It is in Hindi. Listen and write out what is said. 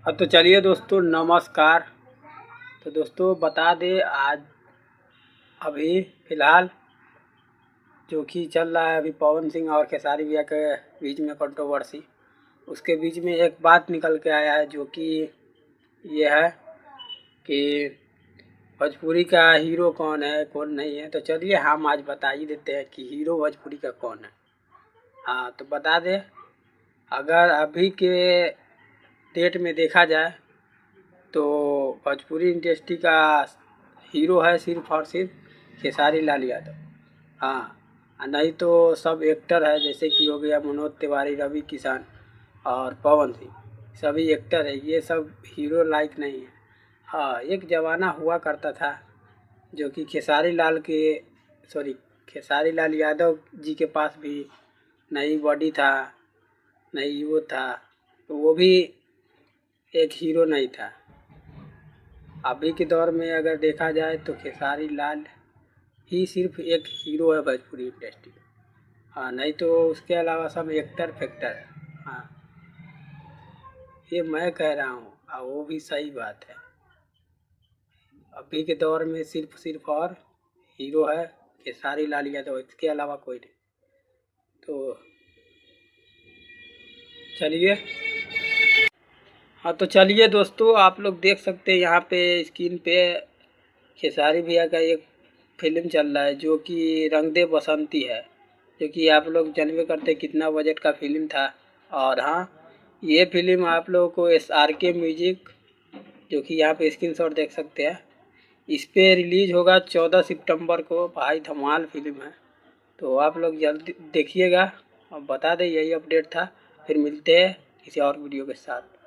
हाँ तो चलिए दोस्तों, नमस्कार। तो दोस्तों बता दें, आज अभी फ़िलहाल जो कि चल रहा है अभी पवन सिंह और खेसारी भैया के बीच में कंट्रोवर्सी, उसके बीच में एक बात निकल के आया है जो कि ये है कि भोजपुरी का हीरो कौन है कौन नहीं है। तो चलिए हम आज बता ही देते हैं कि हीरो भोजपुरी का कौन है। हाँ तो बता दें, अगर अभी के डेट में देखा जाए तो भोजपुरी इंडस्ट्री का हीरो है सिर्फ और सिर्फ खेसारी लाल यादव। हाँ, नहीं तो सब एक्टर है, जैसे कि हो गया मनोज तिवारी, रवि किशन और पवन सिंह, सभी एक्टर है। ये सब हीरो लाइक नहीं है। हाँ, एक ज़माना हुआ करता था जो कि खेसारी लाल यादव जी के पास भी नई बॉडी था, नई वो था, तो वो भी एक हीरो नहीं था। अभी के दौर में अगर देखा जाए तो खेसारी लाल ही सिर्फ एक हीरो है भोजपुरी इंडस्ट्री। हाँ, नहीं तो उसके अलावा सब एक्टर फैक्टर है। हाँ, ये मैं कह रहा हूँ और वो भी सही बात है। अभी के दौर में सिर्फ और हीरो है खेसारी लाल यादव, इसके अलावा कोई नहीं। तो चलिए, हाँ तो चलिए दोस्तों, आप लोग देख सकते हैं यहाँ पे स्क्रीन पे खेसारी भैया का एक फिल्म चल रहा है जो कि रंग दे बसंती है, जो कि आप लोग जानबे करते कितना बजट का फिल्म था। और हाँ, ये फिल्म आप लोगों को SRK म्यूजिक, जो कि यहाँ पे स्क्रीनशॉट देख सकते हैं, इस पे रिलीज़ होगा 14 सितंबर को। भाई धमाल फिल्म है, तो आप लोग जल्दी देखिएगा। और बता दें, यही अपडेट था। फिर मिलते हैं किसी और वीडियो के साथ।